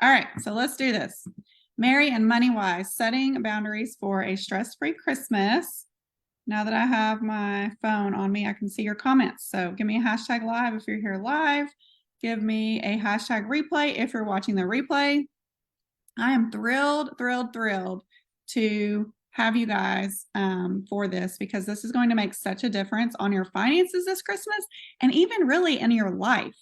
All right, so let's do this. Merry and money wise, setting boundaries for a stress-free Christmas. Now that I have my phone on me, I can see your comments. So give me a hashtag live if you're here live. Give me a hashtag replay if you're watching the replay. I am thrilled to have you guys for this, because this is going to make such a difference on your finances this Christmas and even really in your life.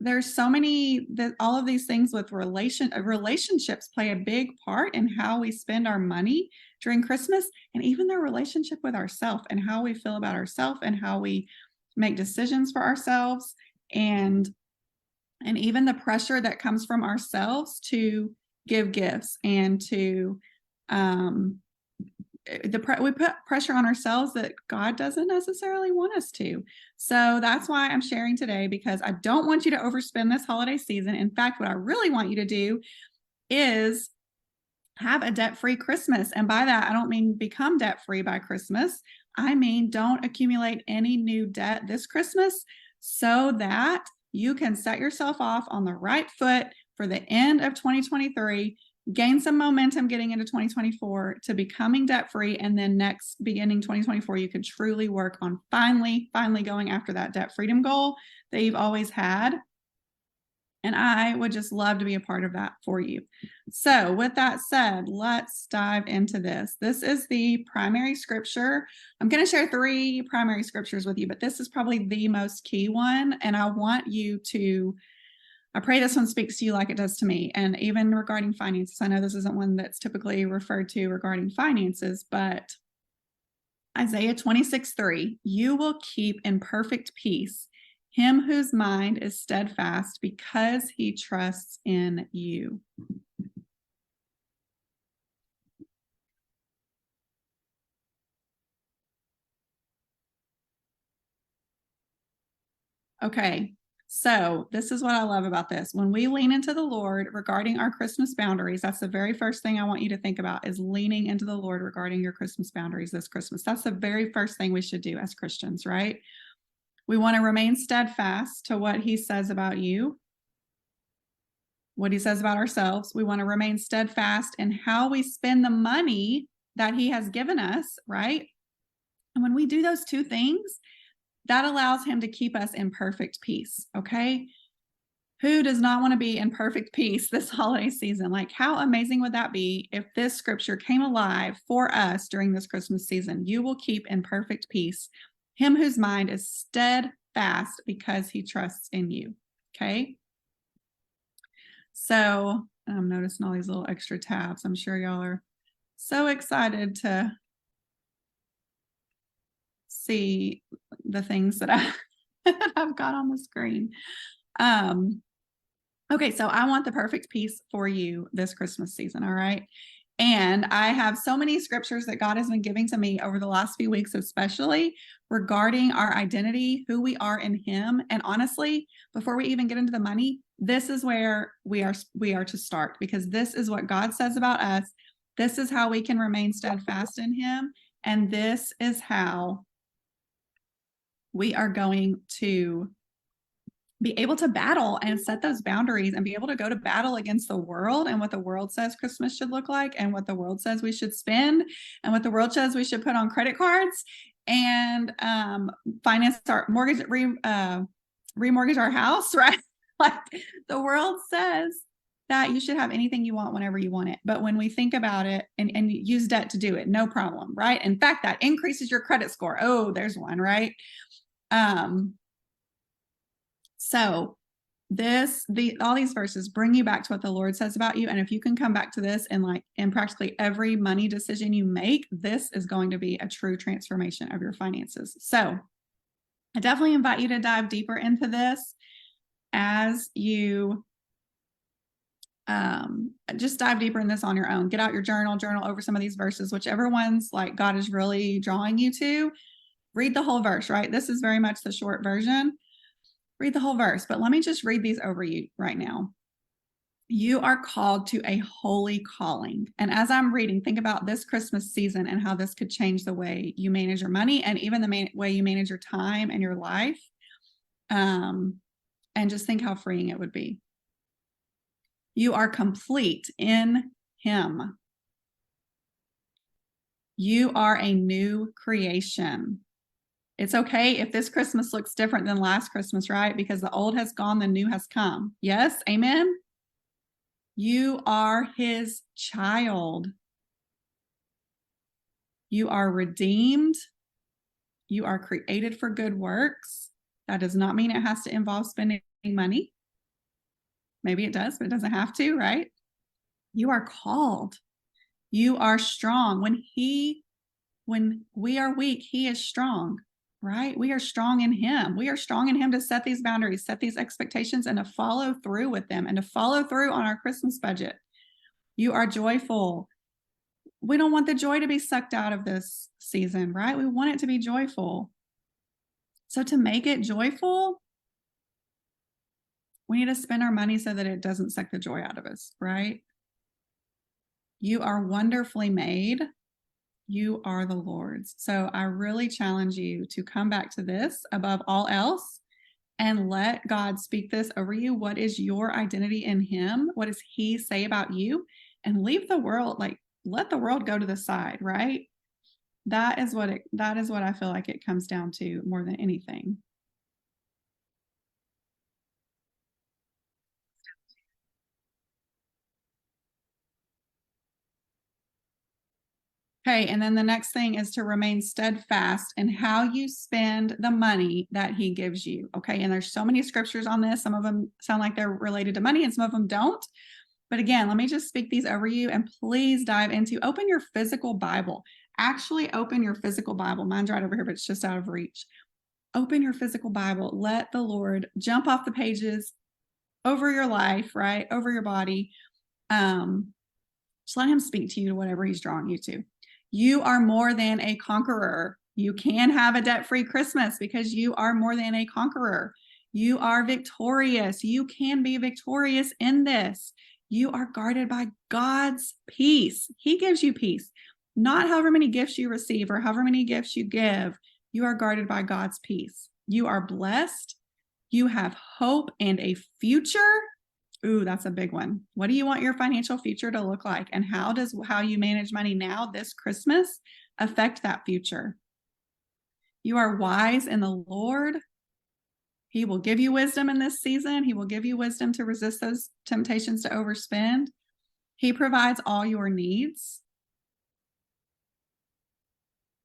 There's so many all of these things with relationships play a big part in how we spend our money during Christmas, and even the relationship with ourselves and how we feel about ourselves and how we make decisions for ourselves, and even the pressure that comes from ourselves to give gifts and to we put pressure on ourselves that God doesn't necessarily want us to. So that's why I'm sharing today, because I don't want you to overspend this holiday season. In fact, what I really want you to do is have a debt-free Christmas. And by that, I don't mean become debt-free by Christmas. I mean, don't accumulate any new debt this Christmas, so that you can set yourself off on the right foot for the end of 2023, gain some momentum getting into 2024 to becoming debt-free. And then beginning 2024, you can truly work on finally going after that debt freedom goal that you've always had. And I would just love to be a part of that for you. So with that said, let's dive into this. This is the primary scripture. I'm going to share 3 primary scriptures with you, but this is probably the most key one. And I pray this one speaks to you like it does to me. And even regarding finances, I know this isn't one that's typically referred to regarding finances, but Isaiah 26:3, you will keep in perfect peace him whose mind is steadfast because he trusts in you. Okay, so this is what I love about this. When we lean into the Lord regarding our Christmas boundaries, that's the very first thing I want you to think about, is leaning into the Lord regarding your Christmas boundaries this Christmas. That's the very first thing we should do as Christians, right? We want to remain steadfast to what he says about you, what he says about ourselves. We want to remain steadfast in how we spend the money that he has given us, right? And when we do those 2 things, that allows him to keep us in perfect peace, okay? Who does not want to be in perfect peace this holiday season? Like, how amazing would that be if this scripture came alive for us during this Christmas season? You will keep in perfect peace him whose mind is steadfast because he trusts in you, okay? So I'm noticing all these little extra tabs. I'm sure y'all are so excited to see the things that I've got on the screen. Okay, so I want the perfect peace for you this Christmas season, all right? And I have so many scriptures that God has been giving to me over the last few weeks, especially regarding our identity, who we are in him. And honestly, before we even get into the money, this is where we are to start, because this is what God says about us. This is how we can remain steadfast in him. And this is how we are going to be able to battle and set those boundaries and be able to go to battle against the world and what the world says Christmas should look like, and what the world says we should spend, and what the world says we should put on credit cards, and finance our mortgage, remortgage our house, right? Like, the world says that you should have anything you want whenever you want it. But when we think about it and use debt to do it, no problem, right? In fact, that increases your credit score. Oh, there's one, right? So all these verses bring you back to what the Lord says about you. And if you can come back to this in practically every money decision you make, this is going to be a true transformation of your finances. So I definitely invite you to dive deeper into this as you just dive deeper in this on your own. Get out your journal over some of these verses, whichever ones like God is really drawing you to. Read the whole verse, right? This is very much the short version. Read the whole verse, but let me just read these over you right now. You are called to a holy calling. And as I'm reading, think about this Christmas season and how this could change the way you manage your money, and even the way you manage your time and your life. And just think how freeing it would be. You are complete in him. You are a new creation. It's okay if this Christmas looks different than last Christmas, right? Because the old has gone, the new has come. Yes, amen? You are his child. You are redeemed. You are created for good works. That does not mean it has to involve spending money. Maybe it does, but it doesn't have to, right? You are called. You are strong. When we are weak, he is strong, right? We are strong in him. We are strong in him to set these boundaries, set these expectations, and to follow through with them, and to follow through on our Christmas budget. You are joyful. We don't want the joy to be sucked out of this season, right? We want it to be joyful. So to make it joyful, we need to spend our money so that it doesn't suck the joy out of us, right? You are wonderfully made. You are the Lord's. So I really challenge you to come back to this above all else and let God speak this over you. What is your identity in him? What does he say about you? And leave the world, like let the world go to the side, right? That is what I feel like it comes down to more than anything. Okay, and then the next thing is to remain steadfast in how you spend the money that he gives you. Okay, and there's so many scriptures on this. Some of them sound like they're related to money and some of them don't. But again, let me just speak these over you, and please dive into, open your physical Bible. Actually open your physical Bible. Mine's right over here, but it's just out of reach. Open your physical Bible. Let the Lord jump off the pages over your life, right? Over your body. Just let him speak to you to whatever he's drawing you to. You are more than a conqueror. You can have a debt-free Christmas because you are more than a conqueror. You are victorious. You can be victorious in this. You are guarded by God's peace. He gives you peace, not however many gifts you receive or however many gifts you give. You are guarded by God's peace. You are blessed. You have hope and a future. Ooh, that's a big one. What do you want your financial future to look like? And how does how you manage money now this Christmas affect that future? You are wise in the Lord. He will give you wisdom in this season. He will give you wisdom to resist those temptations to overspend. He provides all your needs.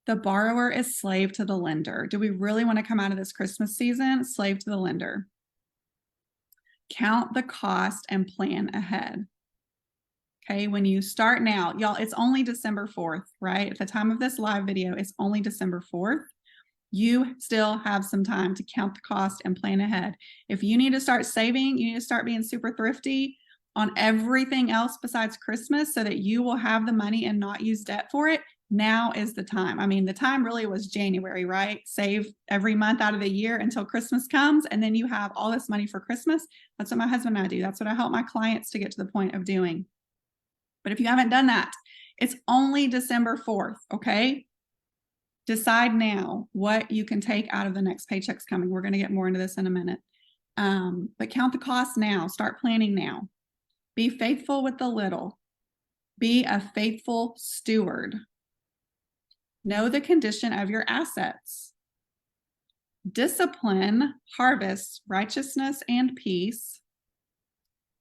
The borrower is slave to the lender. Do we really want to come out of this Christmas season slave to the lender? Count the cost and plan ahead. Okay, when you start now, y'all, it's only December 4th, right? At the time of this live video, it's only December 4th. You still have some time to count the cost and plan ahead. If you need to start saving, you need to start being super thrifty on everything else besides Christmas so that you will have the money and not use debt for it. Now is the time. I mean, the time really was January, right? Save every month out of the year until Christmas comes, and then you have all this money for Christmas. That's what my husband and I do. That's what I help my clients to get to the point of doing. But if you haven't done that, it's only December 4th, okay? Decide now what you can take out of the next paychecks coming. We're going to get more into this in a minute. But count the cost now. Start planning now. Be faithful with the little. Be a faithful steward. Know the condition of your assets. Discipline harvests righteousness and peace.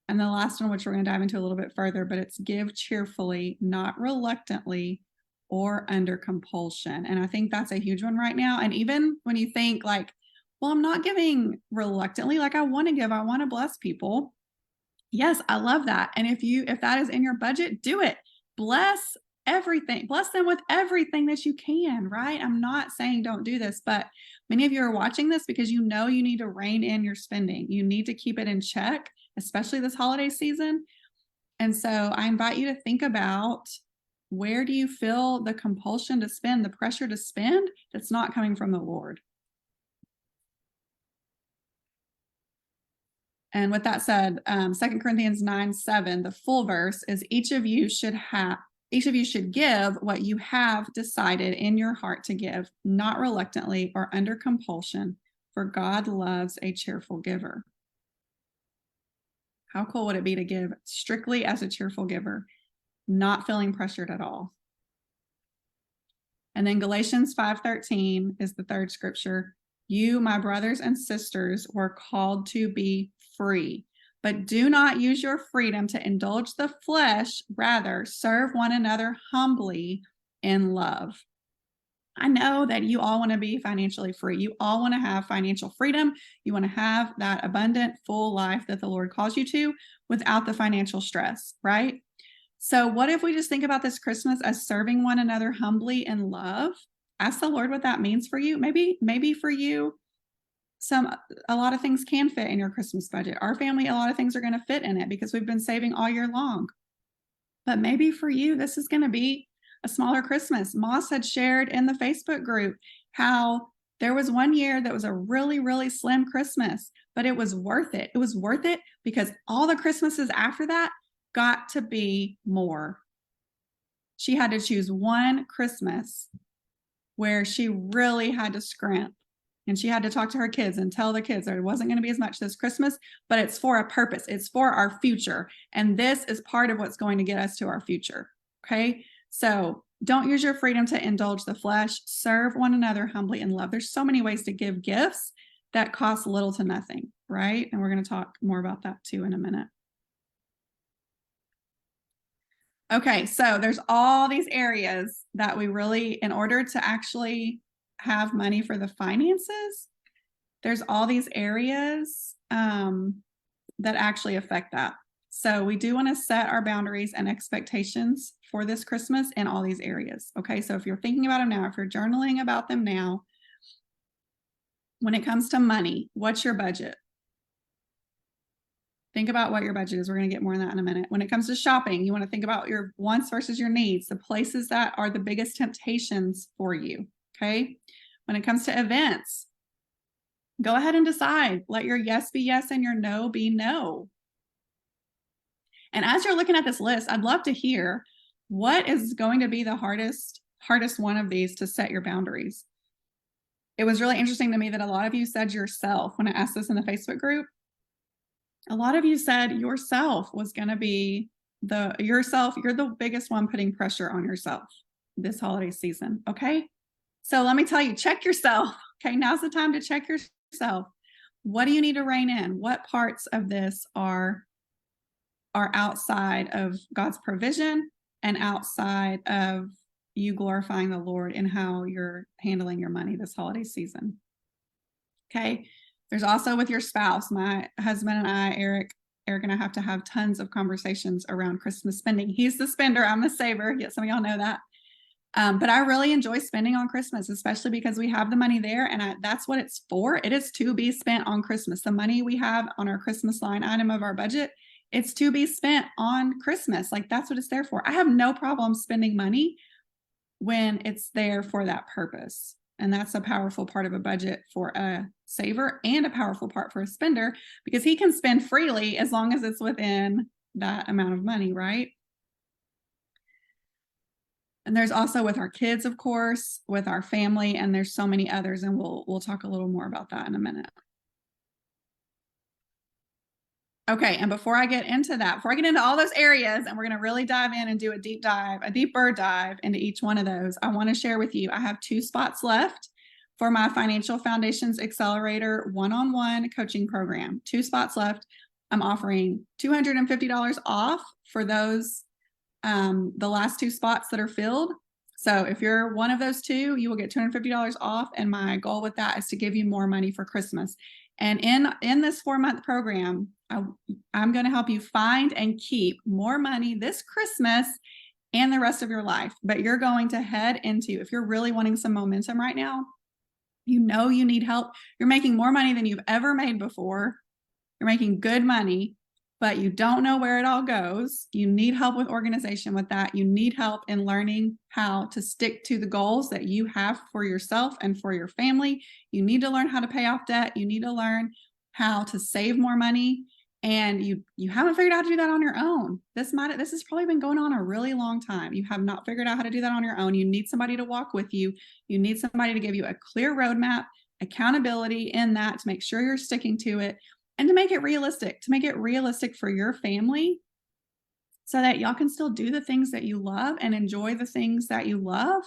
And the last one, which we're going to dive into a little bit further, but it's give cheerfully, not reluctantly or under compulsion. And I think that's a huge one right now. And even when you think like, well, I'm not giving reluctantly, like I want to give, I want to bless people. Yes, I love that. And if that is in your budget, do it. Bless everything. Bless them with everything that you can, right? I'm not saying don't do this, but many of you are watching this because you know you need to rein in your spending. You need to keep it in check, especially this holiday season. And so I invite you to think about, where do you feel the compulsion to spend, the pressure to spend that's not coming from the Lord? And with that said, 2 Corinthians 9:7, the full verse is each of you should give what you have decided in your heart to give, not reluctantly or under compulsion, for God loves a cheerful giver. How cool would it be to give strictly as a cheerful giver, not feeling pressured at all? And then Galatians 5:13 is the third scripture. You, my brothers and sisters, were called to be free, but do not use your freedom to indulge the flesh. Rather, serve one another humbly in love. I know that you all want to be financially free. You all want to have financial freedom. You want to have that abundant, full life that the Lord calls you to without the financial stress, right? So what if we just think about this Christmas as serving one another humbly in love? Ask the Lord what that means for you. Maybe for you, a lot of things can fit in your Christmas budget. Our family, a lot of things are going to fit in it because we've been saving all year long. But maybe for you, this is going to be a smaller Christmas. Moss had shared in the Facebook group how there was one year that was a really, really slim Christmas, but it was worth it. It was worth it because all the Christmases after that got to be more. She had to choose one Christmas where she really had to scrimp, and she had to talk to her kids and tell the kids there wasn't going to be as much this Christmas, but it's for a purpose. It's for our future. And this is part of what's going to get us to our future. Okay. So don't use your freedom to indulge the flesh. Serve one another humbly in love. There's so many ways to give gifts that cost little to nothing, right? And we're going to talk more about that too in a minute. Okay, so there's all these areas that we really, in order to actually have money for the finances, there's all these areas that actually affect that. So we do want to set our boundaries and expectations for this Christmas in all these areas. Okay, so if you're thinking about them now, if you're journaling about them now, when it comes to money, what's your budget? Think about what your budget is. We're going to get more on that in a minute. When it comes to shopping, you want to think about your wants versus your needs, the places that are the biggest temptations for you. Okay. When it comes to events, go ahead and decide. Let your yes be yes and your no be no. And as you're looking at this list, I'd love to hear what is going to be the hardest one of these to set your boundaries. It was really interesting to me that a lot of you said yourself when I asked this in the Facebook group. A lot of you said yourself was going to be you're the biggest one putting pressure on yourself this holiday season. Okay. So let me tell you, check yourself. Okay. Now's the time to check yourself. What do you need to rein in? What parts of this are outside of God's provision and outside of you glorifying the Lord in how you're handling your money this holiday season? Okay. There's also with your spouse. My husband and I, Eric and I have to have tons of conversations around Christmas spending. He's the spender. I'm the saver. Yes, some of y'all know that. But I really enjoy spending on Christmas, especially because we have the money there, and that's what it's for. It is to be spent on Christmas. The money we have on our Christmas line item of our budget, it's to be spent on Christmas. Like that's what it's there for. I have no problem spending money when it's there for that purpose. And that's a powerful part of a budget for a saver and a powerful part for a spender, because he can spend freely as long as it's within that amount of money, right? And there's also with our kids, of course, with our family, and there's so many others, and we'll talk a little more about that in a minute. Okay, and before I get into all those areas, and we're going to really dive in and do a deeper dive into each one of those, I want to share with you, I have 2 spots left for my Financial Foundations Accelerator one-on-one coaching program. 2 spots left. I'm offering $250 off for those, the last 2 spots that are filled. So if you're one of those 2, you will get $250 off. And my goal with that is to give you more money for Christmas. And in this 4-month program, I'm going to help you find and keep more money this Christmas and the rest of your life. But you're going to head into, if you're really wanting some momentum right now, you know you need help. You're making more money than you've ever made before. You're making good money, but you don't know where it all goes. You need help with organization with that. You need help in learning how to stick to the goals that you have for yourself and for your family. You need to learn how to pay off debt. You need to learn how to save more money. And you haven't figured out how to do that on your own. This has probably been going on a really long time. You have not figured out how to do that on your own. You need somebody to walk with you. You need somebody to give you a clear roadmap, accountability in that to make sure you're sticking to it. and to make it realistic for your family so that y'all can still do the things that you love and enjoy the things that you love,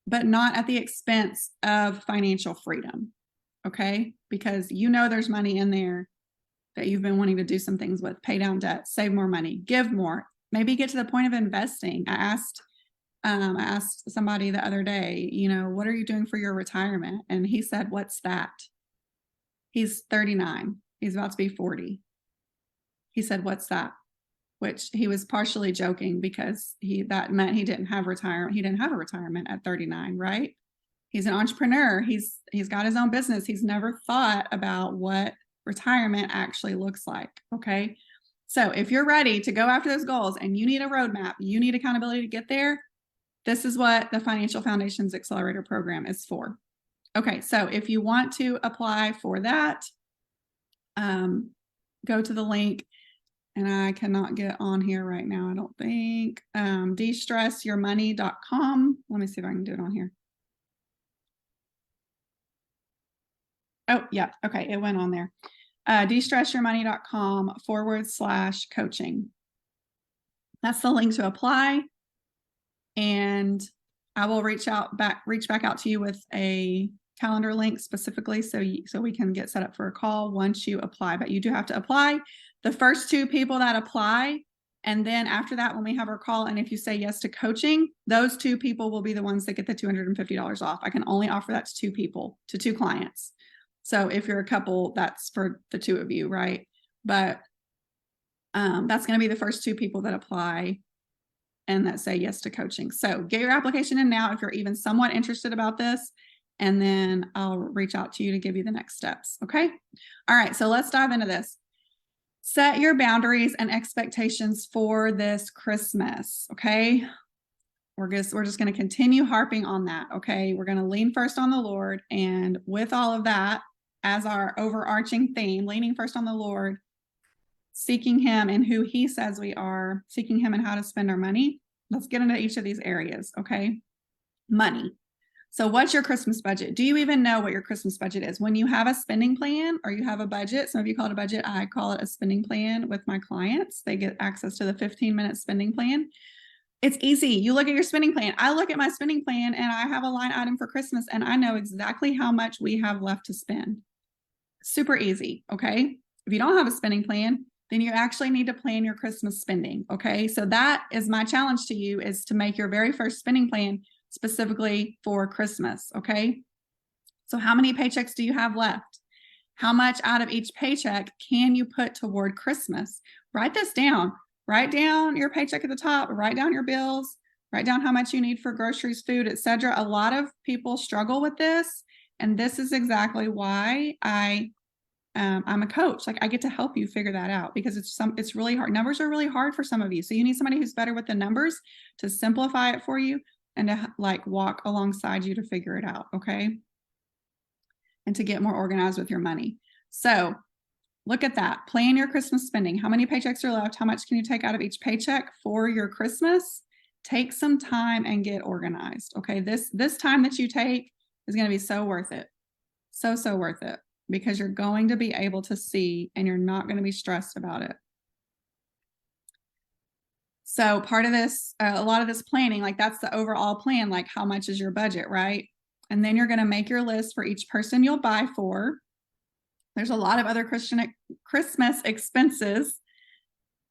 but not at the expense of financial freedom. Okay? Because there's money in there that you've been wanting to do some things with, pay down debt, save more money, give more, maybe get to the point of investing. I asked somebody the other day, what are you doing for your retirement? And he said, what's that? He's 39. He's about to be 40. He said, what's that? Which he was partially joking because that meant he didn't have retirement. He didn't have a retirement at 39, right? He's an entrepreneur. He's got his own business. He's never thought about what retirement actually looks like. Okay. So if you're ready to go after those goals and you need a roadmap, you need accountability to get there, this is what the Financial Foundations Accelerator Program is for. Okay. So if you want to apply for that, go to the link, and I cannot get on here right now, I don't think. destressyourmoney.com. Let me see if I can do it on here. Oh, yeah. Okay. It went on there. destressyourmoney.com/coaching. That's the link to apply. And I will reach back out to you with a calendar link specifically so we can get set up for a call once you apply. But you do have to apply. The first 2 people that apply, and then after that, when we have our call, and if you say yes to coaching, those 2 people will be the ones that get the $250 off. I can only offer that to 2 people, to 2 clients. So if you're a couple, that's for the 2 of you, right? But that's going to be the first 2 people that apply and that say yes to coaching. So get your application in now if you're even somewhat interested about this, and then I'll reach out to you to give you the next steps. Okay. All right. So let's dive into this. Set your boundaries and expectations for this Christmas. Okay. We're just going to continue harping on that. Okay. We're going to lean first on the Lord. And with all of that as our overarching theme, leaning first on the Lord, seeking him and who he says we are, seeking him and how to spend our money. Let's get into each of these areas. Okay. Money. So what's your Christmas budget? Do you even know what your Christmas budget is? When you have a spending plan or you have a budget, some of you call it a budget, I call it a spending plan with my clients. They get access to the 15-minute spending plan. It's easy. You look at your spending plan. I look at my spending plan and I have a line item for Christmas and I know exactly how much we have left to spend. Super easy. Okay. If you don't have a spending plan, then you actually need to plan your Christmas spending. Okay. So that is my challenge to you, is to make your very first spending plan specifically for Christmas. Okay. So how many paychecks do you have left? How much out of each paycheck can you put toward Christmas? Write this down. Write down your paycheck at the top, write down your bills, write down how much you need for groceries, food, etc. A lot of people struggle with this. And this is exactly why I'm a coach. Like, I get to help you figure that out, because it's really hard. Numbers are really hard for some of you. So you need somebody who's better with the numbers to simplify it for you and to walk alongside you to figure it out. Okay. And to get more organized with your money. So look at that. Plan your Christmas spending. How many paychecks are left? How much can you take out of each paycheck for your Christmas? Take some time and get organized. Okay. This time that you take is going to be so worth it. So worth it, because you're going to be able to see and you're not going to be stressed about it. So part of this, a lot of this planning, that's the overall plan, how much is your budget, right? And then you're going to make your list for each person you'll buy for. There's a lot of other Christmas expenses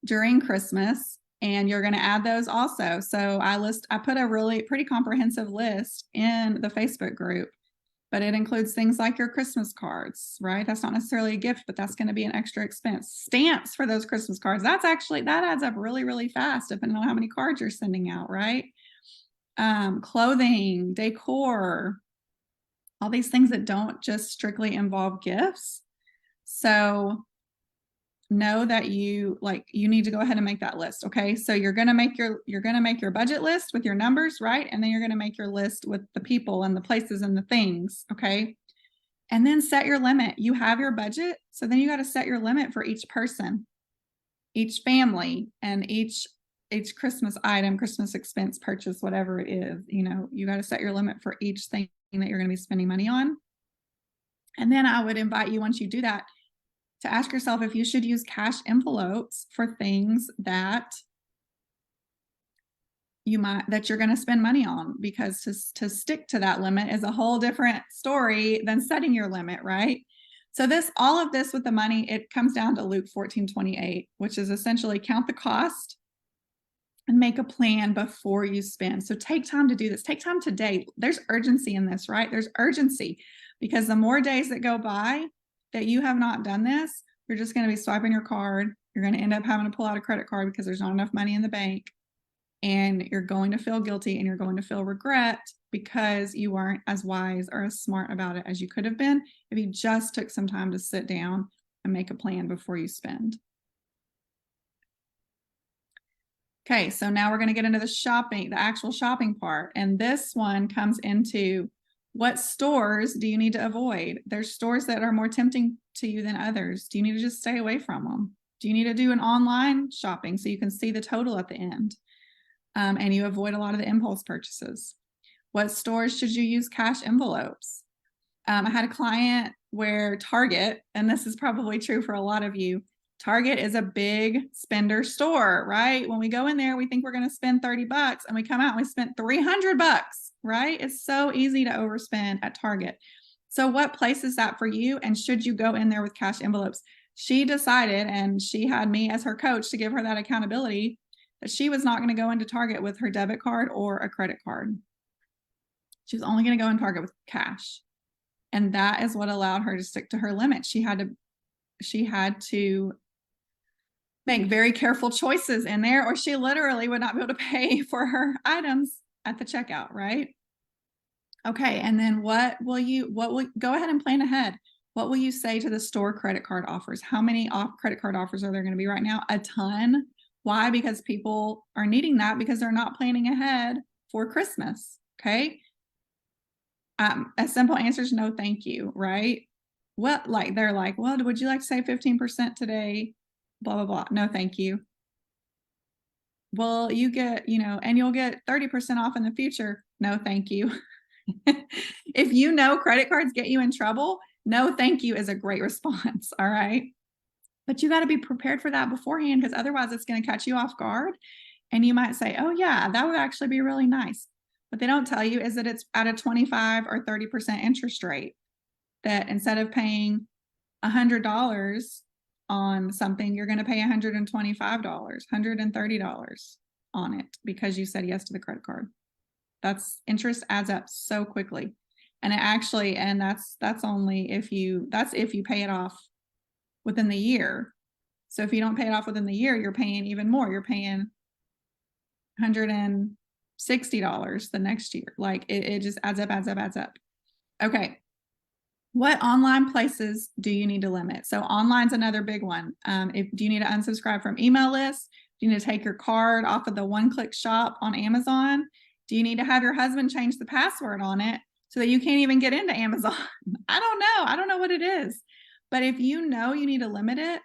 during Christmas, and you're going to add those also. So I put a really pretty comprehensive list in the Facebook group, but it includes things like your Christmas cards, right? That's not necessarily a gift, but that's going to be an extra expense. Stamps for those Christmas cards. That adds up really, really fast, depending on how many cards you're sending out, right? Clothing, decor, all these things that don't just strictly involve gifts. So know that you need to go ahead and make that list. Okay. So you're going to make your budget list with your numbers, right? And then you're going to make your list with the people and the places and the things. Okay. And then set your limit. You have your budget. So then you got to set your limit for each person, each family, and each Christmas item, Christmas expense, purchase, whatever it is. You got to set your limit for each thing that you're going to be spending money on. And then I would invite you, once you do that, to ask yourself if you should use cash envelopes for things that you're going to spend money on, because to stick to that limit is a whole different story than setting your limit, right? So all of this with the money, it comes down to Luke 14:28, which is essentially count the cost and make a plan before you spend. So take time to do this. Take time today. There's urgency in this, right? There's urgency, because the more days that go by that you have not done this, you're just going to be swiping your card. You're going to end up having to pull out a credit card because there's not enough money in the bank. And you're going to feel guilty and you're going to feel regret because you weren't as wise or as smart about it as you could have been if you just took some time to sit down and make a plan before you spend. Okay, so now we're going to get into the actual shopping part. And this one comes into what stores do you need to avoid? There's stores that are more tempting to you than others. Do you need to just stay away from them? Do you need to do an online shopping so you can see the total at the end? And you avoid a lot of the impulse purchases. What stores should you use cash envelopes? I had a client where Target, and this is probably true for a lot of you, Target is a big spender store, right? When we go in there, we think we're going to spend $30 and we come out and we spent $300, right? It's so easy to overspend at Target. So what place is that for you? And should you go in there with cash envelopes? She decided, and she had me as her coach to give her that accountability, that she was not going to go into Target with her debit card or a credit card. She was only going to go in Target with cash. And that is what allowed her to stick to her limit. She had to make very careful choices in there, or she literally would not be able to pay for her items at the checkout, right? Okay, and then what will go ahead and plan ahead. What will you say to the store credit card offers? How many credit card offers are there going to be right now? A ton. Why? Because people are needing that because they're not planning ahead for Christmas. Okay. A simple answer is no, thank you. Right? They're like, well, would you like to save 15% today? Blah, blah, blah. No, thank you. Well, you get, and you'll get 30% off in the future. No, thank you. If you know credit cards get you in trouble, no, thank you is a great response. All right. But you got to be prepared for that beforehand, because otherwise it's going to catch you off guard. And you might say, oh yeah, that would actually be really nice. What they don't tell you is that it's at a 25 or 30% interest rate, that instead of paying $100 on something, you're going to pay $125, $130 on it because you said yes to the credit card. That's interest adds up so quickly. And that's only if you pay it off within the year. So if you don't pay it off within the year, you're paying even more. You're paying $160 the next year. Like it just adds up. Okay. What online places do you need to limit? So online's another big one. Do you need to unsubscribe from email lists? Do you need to take your card off of the one-click shop on Amazon? Do you need to have your husband change the password on it so that you can't even get into Amazon? I don't know what it is. But if you know you need to limit it,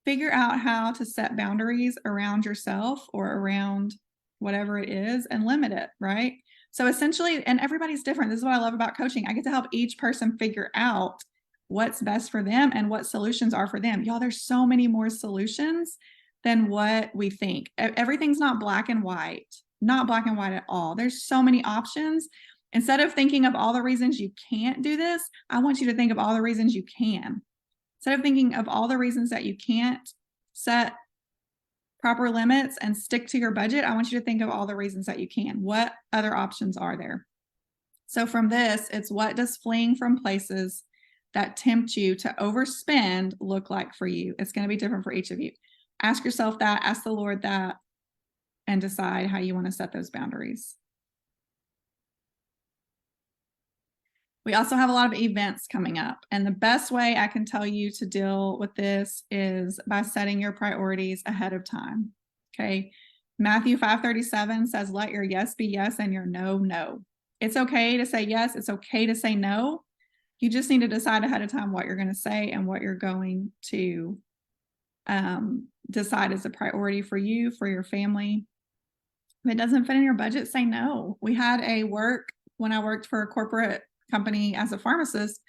figure out how to set boundaries around yourself or around whatever it is and limit it, right? So essentially, and everybody's different. This is what I love about coaching. I get to help each person figure out what's best for them and what solutions are for them. Y'all, there's so many more solutions than what we think. Everything's not black and white, not black and white at all. There's so many options. Instead of thinking of all the reasons you can't do this, I want you to think of all the reasons you can. Instead of thinking of all the reasons that you can't set proper limits and stick to your budget, I want you to think of all the reasons that you can. What other options are there? So from this, it's what does fleeing from places that tempt you to overspend look like for you? It's going to be different for each of you. Ask yourself that, ask the Lord that, and decide how you want to set those boundaries. We also have a lot of events coming up, and the best way I can tell you to deal with this is by setting your priorities ahead of time. Okay. Matthew 5:37 says, let your yes be yes and your no, no. It's okay to say yes. It's okay to say no. You just need to decide ahead of time what you're going to say and what you're going to decide is a priority for you, for your family. If it doesn't fit in your budget, say no. We had when I worked for a corporate company as a pharmacist,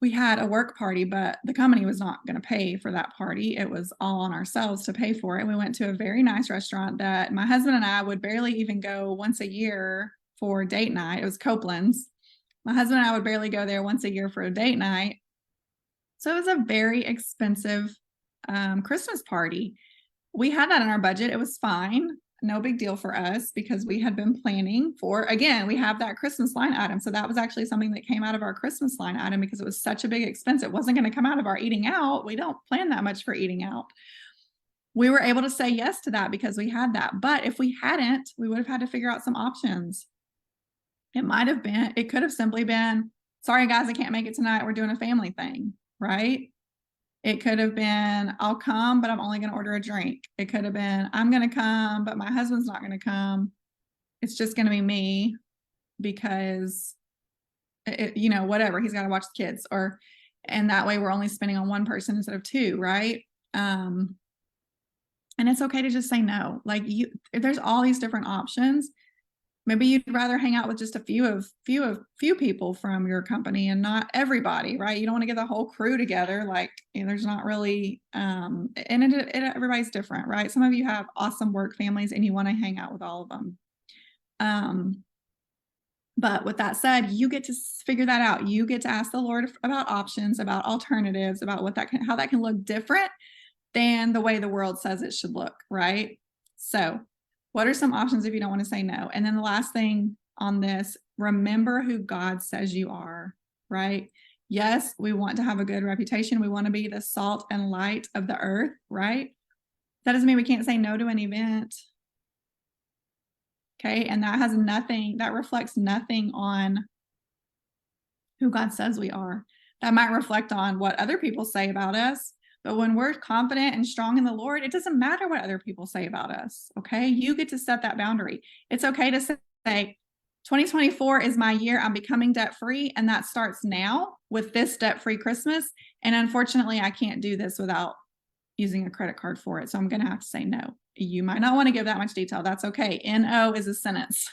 we had a work party, but the company was not going to pay for that party. It was all on ourselves to pay for it. And we went to a very nice restaurant that my husband and I would barely even go once a year for date night. It was Copeland's. My husband and I would barely go there once a year for a date night. So it was a very expensive Christmas party. We had that in our budget. It was fine. No big deal for us because we had been planning for, again, we have that Christmas line item. So that was actually something that came out of our Christmas line item because it was such a big expense. It wasn't going to come out of our eating out. We don't plan that much for eating out. We were able to say yes to that because we had that. But if we hadn't, we would have had to figure out some options. It could have simply been, sorry guys, I can't make it tonight. We're doing a family thing, right? It could have been, I'll come, but I'm only going to order a drink. It could have been, I'm going to come, but my husband's not going to come. It's just going to be me because, whatever, he's got to watch the kids, and that way we're only spending on one person instead of two, right? And it's okay to just say no. Like there's all these different options. Maybe you'd rather hang out with just a few people from your company and not everybody, right? You don't want to get the whole crew together. Like, there's not really, and everybody's different, right? Some of you have awesome work families and you want to hang out with all of them. But with that said, you get to figure that out. You get to ask the Lord about options, about alternatives, about how that can look different than the way the world says it should look, right? So what are some options if you don't want to say no? And then the last thing on this, remember who God says you are, right? Yes, we want to have a good reputation. We want to be the salt and light of the earth, right? That doesn't mean we can't say no to an event. Okay, and that reflects nothing on who God says we are. That might reflect on what other people say about us. But when we're confident and strong in the Lord, it doesn't matter what other people say about us, okay? You get to set that boundary. It's okay to say, 2024 is my year. I'm becoming debt-free, and that starts now with this debt-free Christmas. And unfortunately, I can't do this without using a credit card for it. So I'm going to have to say no. You might not want to give that much detail. That's okay. No is a sentence.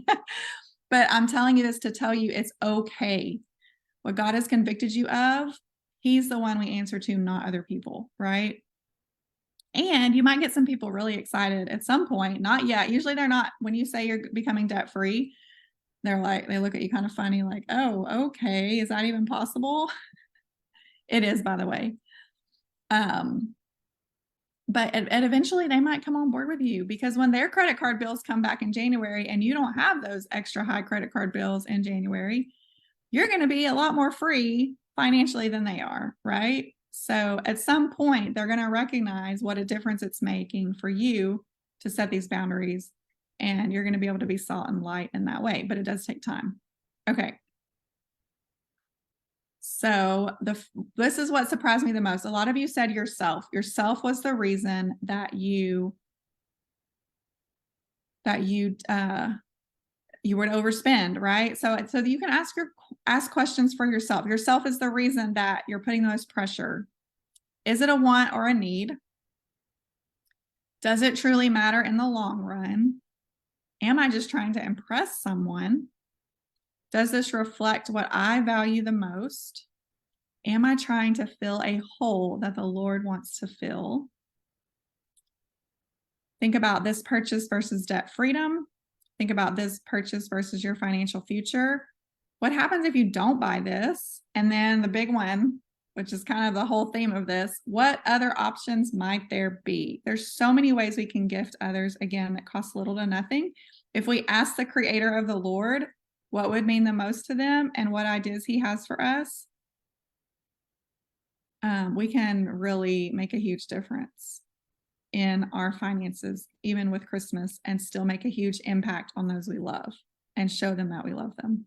But I'm telling you this to tell you it's okay. What God has convicted you of, He's the one we answer to, not other people, right? And you might get some people really excited at some point. Not yet. Usually they're not. When you say you're becoming debt-free, they look at you kind of funny, like, oh, okay. Is that even possible? It is, by the way. But eventually they might come on board with you, because when their credit card bills come back in January and you don't have those extra high credit card bills in January, you're going to be a lot more free financially than they are, right? So at some point, they're going to recognize what a difference it's making for you to set these boundaries, and you're going to be able to be salt and light in that way, but it does take time. Okay. So this is what surprised me the most. A lot of you said yourself. Yourself was the reason that you would overspend, right? So you can ask questions for yourself. Yourself is the reason that you're putting the most pressure. Is it a want or a need? Does it truly matter in the long run? Am I just trying to impress someone? Does this reflect what I value the most? Am I trying to fill a hole that the Lord wants to fill? Think about this purchase versus debt freedom. Think about this purchase versus your financial future. What happens if you don't buy this? And then the big one, which is kind of the whole theme of this, what other options might there be? There's so many ways we can gift others, again, that cost little to nothing. If we ask the creator of the Lord what would mean the most to them and what ideas he has for us, we can really make a huge difference in our finances, even with Christmas, and still make a huge impact on those we love and show them that we love them.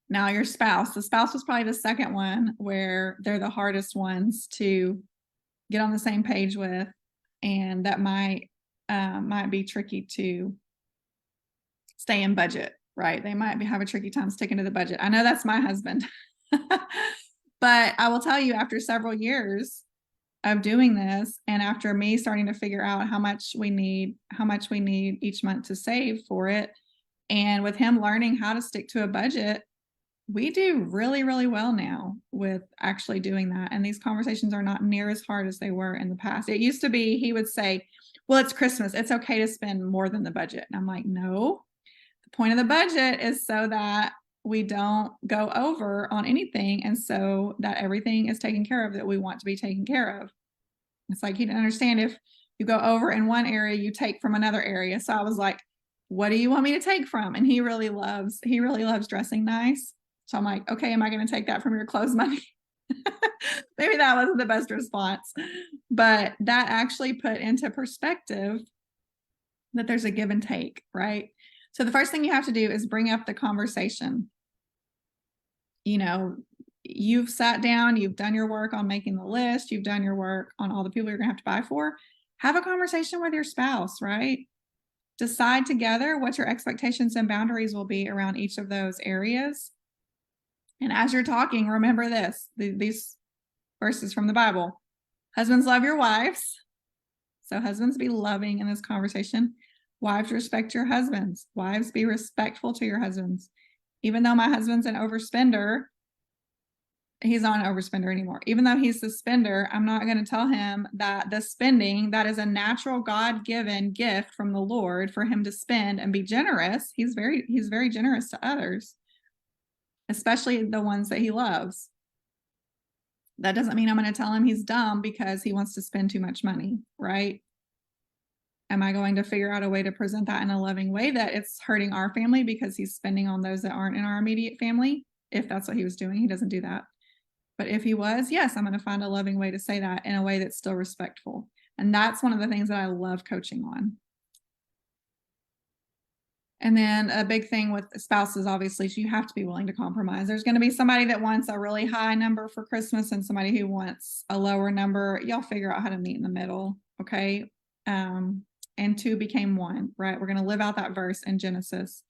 Now, the spouse was probably the second one where they're the hardest ones to get on the same page with, and that might be tricky to stay in budget, right? They might have a tricky time sticking to the budget. I know that's my husband. But I will tell you, after several years of doing this, and after me starting to figure out how much we need each month to save for it, and with him learning how to stick to a budget, we do really, really well now with actually doing that. And these conversations are not near as hard as they were in the past. It used to be, he would say, well, it's Christmas. It's okay to spend more than the budget. And I'm like, no, the point of the budget is so that we don't go over on anything. And so that everything is taken care of that we want to be taken care of. It's like, he didn't understand if you go over in one area, you take from another area. So I was like, what do you want me to take from? And he really loves dressing nice. So I'm like, okay, am I going to take that from your clothes money? Maybe that wasn't the best response, but that actually put into perspective that there's a give and take, right? So the first thing you have to do is bring up the conversation. You know, you've sat down, you've done your work on making the list, you've done your work on all the people you're going to have to buy for. Have a conversation with your spouse, right? Decide together what your expectations and boundaries will be around each of those areas. And as you're talking, remember this, these verses from the Bible. Husbands, love your wives. So husbands, be loving in this conversation. Wives, respect your husbands. Wives, be respectful to your husbands. Even though my husband's an overspender, he's not an overspender anymore. Even though he's the spender, I'm not going to tell him that the spending, that is a natural God-given gift from the Lord for him to spend and be generous. He's very generous to others, especially the ones that he loves. That doesn't mean I'm going to tell him he's dumb because he wants to spend too much money, right? Am I going to figure out a way to present that in a loving way that it's hurting our family because he's spending on those that aren't in our immediate family? If that's what he was doing, he doesn't do that. But if he was, yes, I'm going to find a loving way to say that in a way that's still respectful. And that's one of the things that I love coaching on. And then a big thing with spouses, obviously, is you have to be willing to compromise. There's going to be somebody that wants a really high number for Christmas and somebody who wants a lower number. Y'all figure out how to meet in the middle, okay? And two became one, right? We're going to live out that verse in Genesis.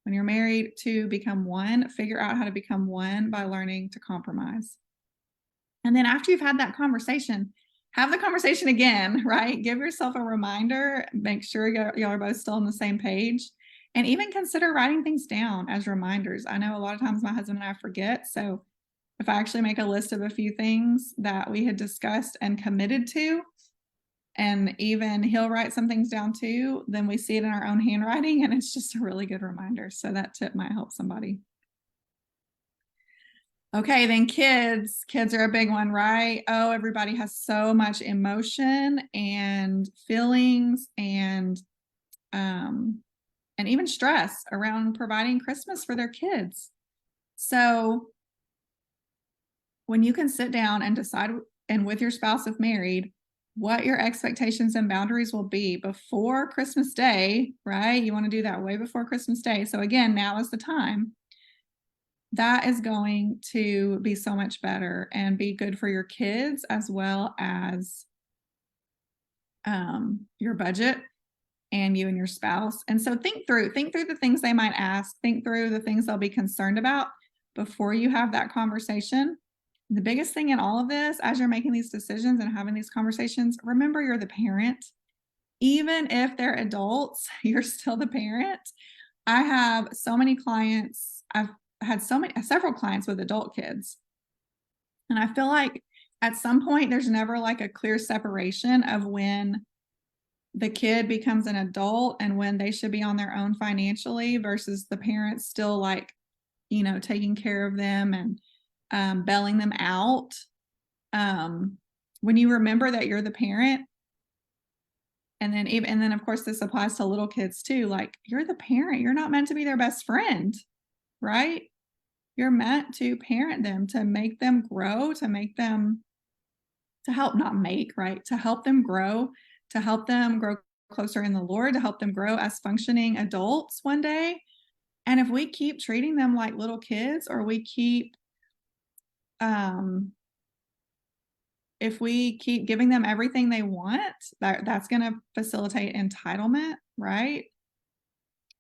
When you're married, two become one. Figure out how to become one by learning to compromise. And then after you've had that conversation, have the conversation again, right? Give yourself a reminder. Make sure y'all are both still on the same page. And even consider writing things down as reminders. I know a lot of times my husband and I forget. So if I actually make a list of a few things that we had discussed and committed to, and even he'll write some things down too, then we see it in our own handwriting, and it's just a really good reminder. So that tip might help somebody. Okay, then kids are a big one, right? Oh, everybody has so much emotion and feelings and even stress around providing Christmas for their kids. So when you can sit down and decide, and with your spouse if married, what your expectations and boundaries will be before Christmas Day, right? You want to do that way before Christmas Day. So again, now is the time. That is going to be so much better and be good for your kids as well as your budget and you and your spouse. And so think through the things they might ask, think through the things they'll be concerned about before you have that conversation. The biggest thing in all of this, as you're making these decisions and having these conversations, remember you're the parent. Even if they're adults, you're still the parent. I have so many clients. I've had several clients with adult kids. And I feel like at some point, there's never like a clear separation of when the kid becomes an adult and when they should be on their own financially versus the parents still like, taking care of them and bailing them out. When you remember that you're the parent, and then of course this applies to little kids too, like you're the parent, you're not meant to be their best friend, right? You're meant to parent them, to make them grow, to help them grow, to help them grow closer in the Lord, to help them grow as functioning adults one day. And if we keep treating them like little kids, or we keep if we keep giving them everything they want, that's going to facilitate entitlement, right?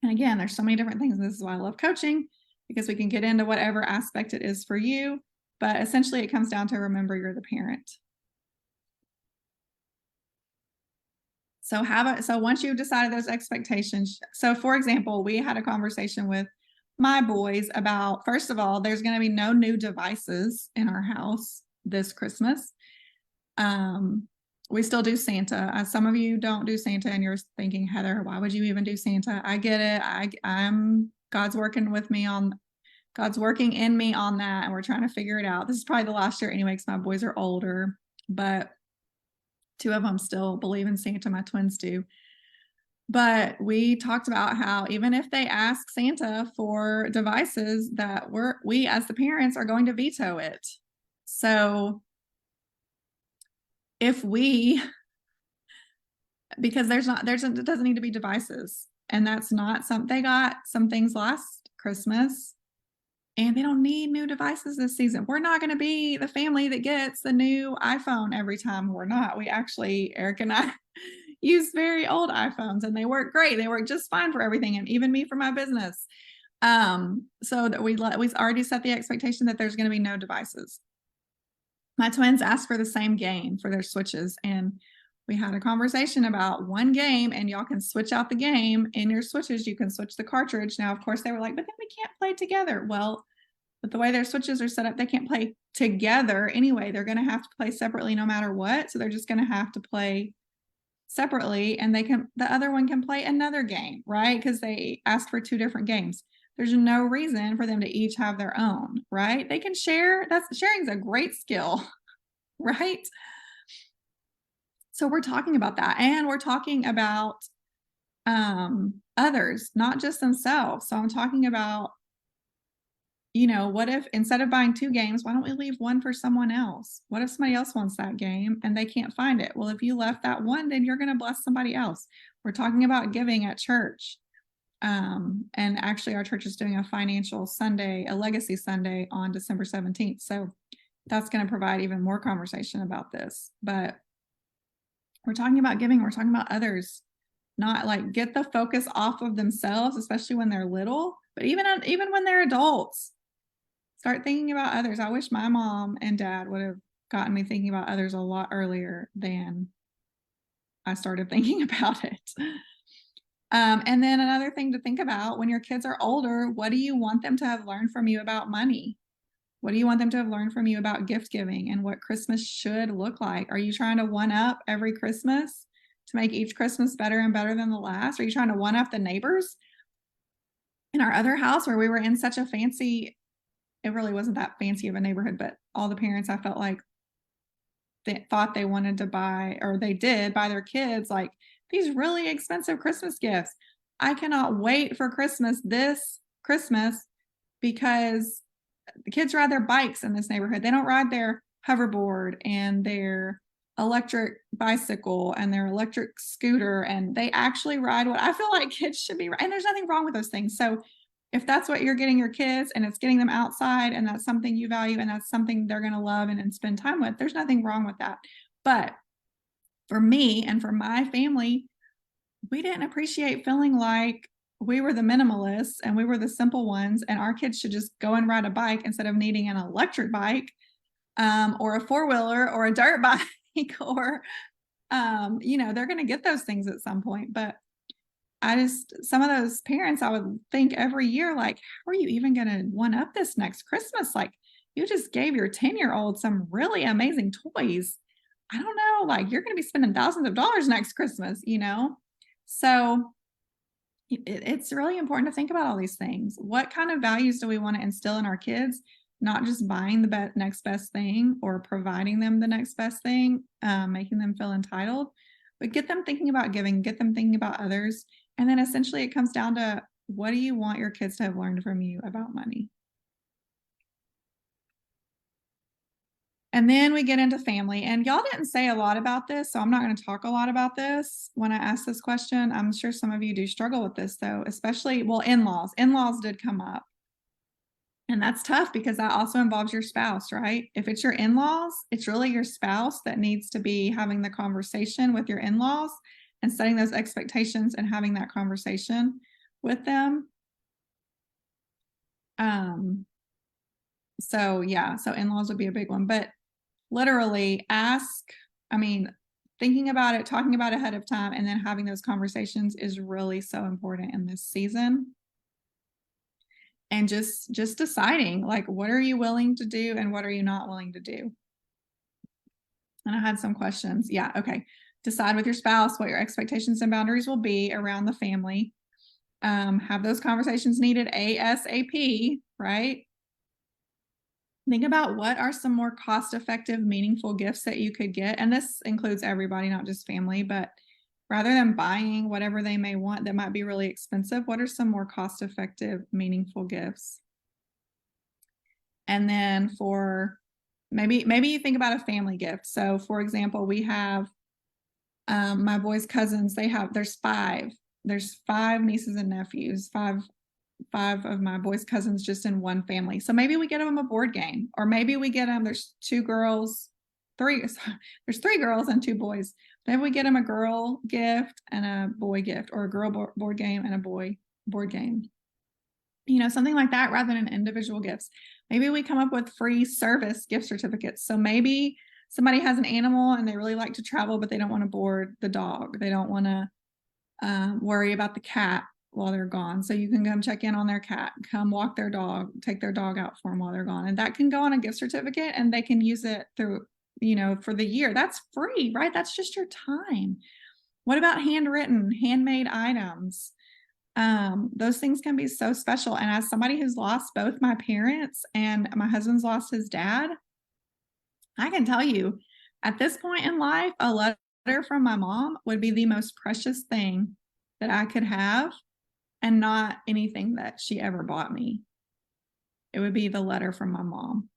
And again, there's so many different things. And this is why I love coaching, because we can get into whatever aspect it is for you. But essentially, it comes down to remember you're the parent. So once you've decided those expectations, so for example, we had a conversation with my boys about, first of all, there's going to be no new devices in our house this Christmas. We still do Santa. Some of you don't do Santa and you're thinking, Heather, why would you even do Santa? I get it. I'm God's working in me on that, and we're trying to figure it out. This is probably the last year anyway, because my boys are older, but 2 of them still believe in Santa. My twins do. But we talked about how even if they ask Santa for devices, that we as the parents are going to veto it. So if we, because it doesn't need to be devices, and that's not they got some things last Christmas, and they don't need new devices this season. We're not going to be the family that gets the new iPhone every time. We're not. We actually, Eric and I use very old iPhones, and they work great. They work just fine for everything, and even me for my business. So that we already set the expectation that there's going to be no devices. My twins asked for the same game for their Switches, and we had a conversation about one game, and y'all can switch out the game in your Switches. You can switch the cartridge. Now, of course, they were like, but then we can't play together. Well, but the way their Switches are set up, they can't play together anyway. They're going to have to play separately no matter what. So they're just going to have to play separately, and the other one can play another game, right? Because they asked for 2 different games. There's no reason for them to each have their own, right? They can share. Sharing's a great skill, right? So we're talking about that, and we're talking about others, not just themselves. So I'm talking about, what if instead of buying 2 games, why don't we leave one for someone else? What if somebody else wants that game and they can't find it? Well, if you left that one, then you're going to bless somebody else. We're talking about giving at church. And actually our church is doing a financial Sunday, a legacy Sunday on December 17th. So that's going to provide even more conversation about this. But we're talking about giving. We're talking about others, not like get the focus off of themselves, especially when they're little, but even when they're adults. Start thinking about others. I wish my mom and dad would have gotten me thinking about others a lot earlier than I started thinking about it. And then another thing to think about when your kids are older, what do you want them to have learned from you about money? What do you want them to have learned from you about gift giving and what Christmas should look like? Are you trying to one up every Christmas to make each Christmas better and better than the last? Are you trying to one up the neighbors? In our other house where we were in such a fancy, it really wasn't that fancy of a neighborhood, but all the parents, I felt like they thought they wanted to buy, or they did buy their kids like these really expensive Christmas gifts. I cannot wait for this Christmas because the kids ride their bikes in this neighborhood. They don't ride their hoverboard and their electric bicycle and their electric scooter, and they actually ride what I feel like kids should be. And there's nothing wrong with those things. So if that's what you're getting your kids and it's getting them outside and that's something you value and that's something they're going to love and spend time with, there's nothing wrong with that. But for me and for my family, we didn't appreciate feeling like we were the minimalists and we were the simple ones, and our kids should just go and ride a bike instead of needing an electric bike or a 4-wheeler or a dirt bike or, they're going to get those things at some point. But some of those parents, I would think every year, like, how are you even going to one up this next Christmas? Like, you just gave your 10-year-old some really amazing toys. I don't know, like, you're going to be spending thousands of dollars next Christmas, So it's really important to think about all these things. What kind of values do we want to instill in our kids? Not just buying the next best thing or providing them the next best thing, making them feel entitled, but get them thinking about giving, get them thinking about others. And then essentially it comes down to, what do you want your kids to have learned from you about money? And then we get into family, and y'all didn't say a lot about this, so I'm not going to talk a lot about this when I ask this question. I'm sure some of you do struggle with this though, especially, in-laws. In-laws did come up. And that's tough because that also involves your spouse, right? If it's your in-laws, it's really your spouse that needs to be having the conversation with your in-laws and setting those expectations and having that conversation with them. So in-laws would be a big one, but literally thinking about it, talking about it ahead of time, and then having those conversations is really so important in this season. and just deciding, like, what are you willing to do and what are you not willing to do? And I had some questions. Yeah. Okay. Decide with your spouse what your expectations and boundaries will be around the family. Have those conversations needed ASAP, right? Think about what are some more cost-effective, meaningful gifts that you could get. And this includes everybody, not just family, but rather than buying whatever they may want that might be really expensive, what are some more cost-effective, meaningful gifts? And then for maybe you think about a family gift. So for example, we have my boys' cousins, there's five nieces and nephews, five of my boys' cousins just in one family. So maybe we get them a board game, or maybe we get them, there's there's three girls and two boys. Maybe we get them a girl gift and a boy gift, or a girl board game and a boy board game. Something like that rather than individual gifts. Maybe we come up with free service gift certificates. So maybe somebody has an animal and they really like to travel, but they don't want to board the dog. They don't want to worry about the cat while they're gone. So you can come check in on their cat, come walk their dog, take their dog out for them while they're gone. And that can go on a gift certificate and they can use it through, for the year. That's free, right? That's just your time. What about handmade items? Those things can be so special. And as somebody who's lost both my parents and my husband's lost his dad, I can tell you at this point in life, a letter from my mom would be the most precious thing that I could have, and not anything that she ever bought me. It would be the letter from my mom.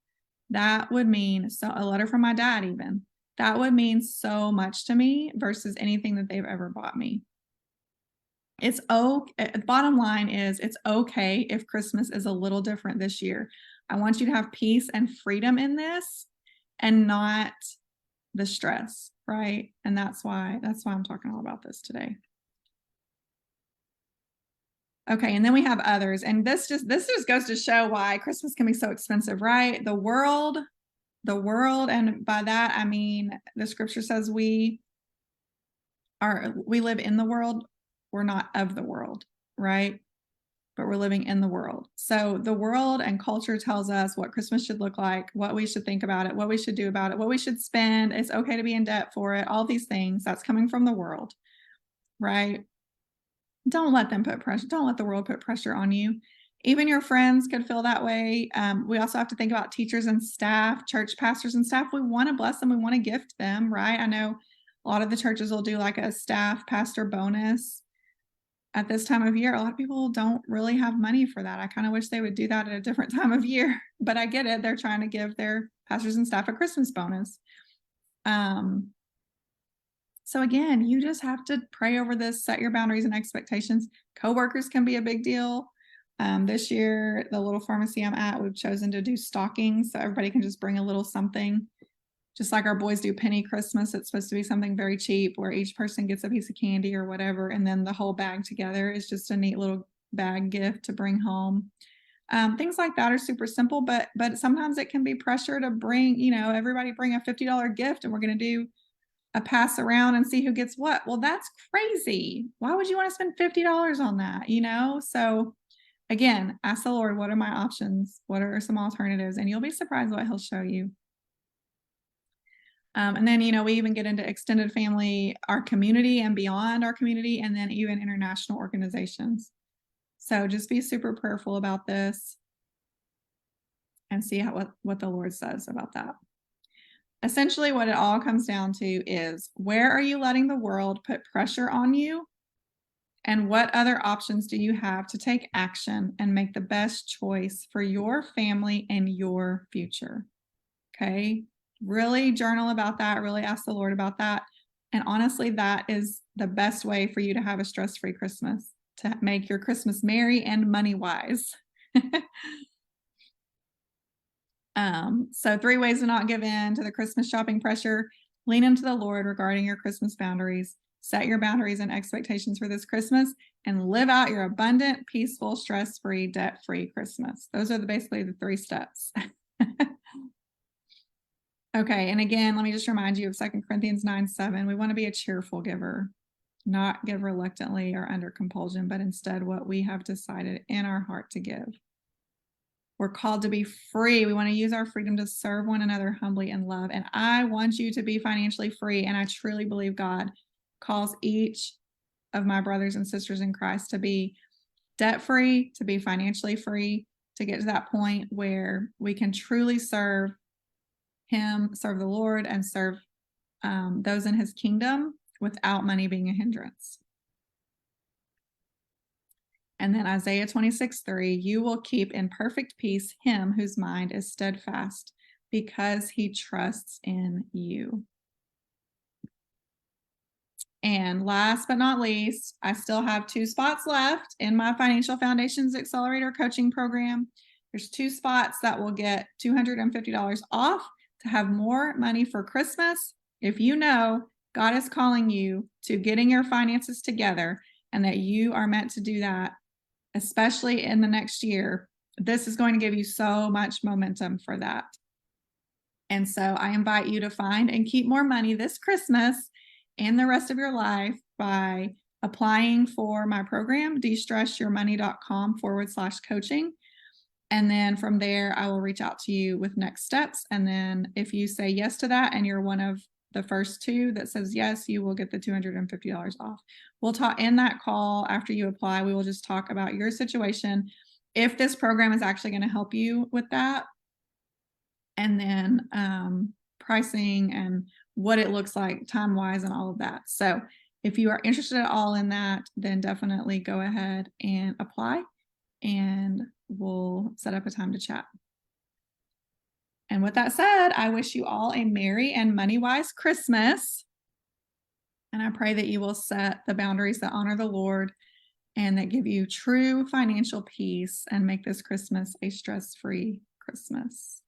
That would mean a letter from my dad, even. That would mean so much to me versus anything that they've ever bought me. It's okay. Bottom line is, it's okay if Christmas is a little different this year. I want you to have peace and freedom in this and not the stress, right? And that's why I'm talking all about this today. Okay, and then we have others. And this just goes to show why Christmas can be so expensive, right? The world, and by that I mean the scripture says we live in the world. We're not of the world, right? But we're living in the world. So the world and culture tells us what Christmas should look like, what we should think about it, what we should do about it, what we should spend. It's okay to be in debt for it. All these things, that's coming from the world, right? Don't let them put pressure. Don't let the world put pressure on you. Even your friends could feel that way. We also have to think about teachers and staff, church pastors and staff. We want to bless them. We want to gift them, right? I know a lot of the churches will do like a staff pastor bonus at this time of year. A lot of people don't really have money for that. I kind of wish they would do that at a different time of year, but I get it. They're trying to give their pastors and staff a Christmas bonus. So again, you just have to pray over this, set your boundaries and expectations. Coworkers can be a big deal. This year, the little pharmacy I'm at, we've chosen to do stockings, so everybody can just bring a little something. Just like our boys do penny Christmas, it's supposed to be something very cheap where each person gets a piece of candy or whatever, and then the whole bag together is just a neat little bag gift to bring home. Things like that are super simple, but sometimes it can be pressure to bring, everybody bring a $50 gift and we're going to do a pass around and see who gets what. Well, that's crazy. Why would you want to spend $50 on that? So again, ask the Lord, what are my options? What are some alternatives? And you'll be surprised what he'll show you. And then, we even get into extended family, our community and beyond our community, and then even international organizations. So just be super prayerful about this and see what the Lord says about that. Essentially, what it all comes down to is, where are you letting the world put pressure on you? And what other options do you have to take action and make the best choice for your family and your future? Okay. Really journal about that. Really ask the Lord about that. And honestly, that is the best way for you to have a stress-free Christmas, to make your Christmas merry and money-wise. So 3 ways to not give in to the Christmas shopping pressure: lean into the Lord regarding your Christmas boundaries, set your boundaries and expectations for this Christmas, and live out your abundant, peaceful, stress-free, debt-free Christmas. Those are basically the 3 steps. Okay, and again, let me just remind you of 2 Corinthians 9:7. We want to be a cheerful giver, not give reluctantly or under compulsion, but instead what we have decided in our heart to give. We're called to be free. We want to use our freedom to serve one another humbly in love. And I want you to be financially free. And I truly believe God calls each of my brothers and sisters in Christ to be debt-free, to be financially free, to get to that point where we can truly serve Him, serve the Lord, and serve those in His kingdom without money being a hindrance. And then Isaiah 26:3, you will keep in perfect peace him whose mind is steadfast because he trusts in you. And last but not least, I still have 2 spots left in my Financial Foundations Accelerator coaching program. There's 2 spots that will get $250 off to have more money for Christmas. If you know God is calling you to getting your finances together and that you are meant to do that, especially in the next year, this is going to give you so much momentum for that. And so I invite you to find and keep more money this Christmas and the rest of your life by applying for my program, destressyourmoney.com/coaching. And then from there, I will reach out to you with next steps. And then if you say yes to that and you're one of the first 2 that says yes, you will get the $250 off. We'll talk in that call after you apply. We will just talk about your situation, if this program is actually going to help you with that, and then pricing and what it looks like time-wise and all of that. So if you are interested at all in that, then definitely go ahead and apply, and we'll set up a time to chat. And with that said, I wish you all a merry and money-wise Christmas. And I pray that you will set the boundaries that honor the Lord and that give you true financial peace and make this Christmas a stress-free Christmas.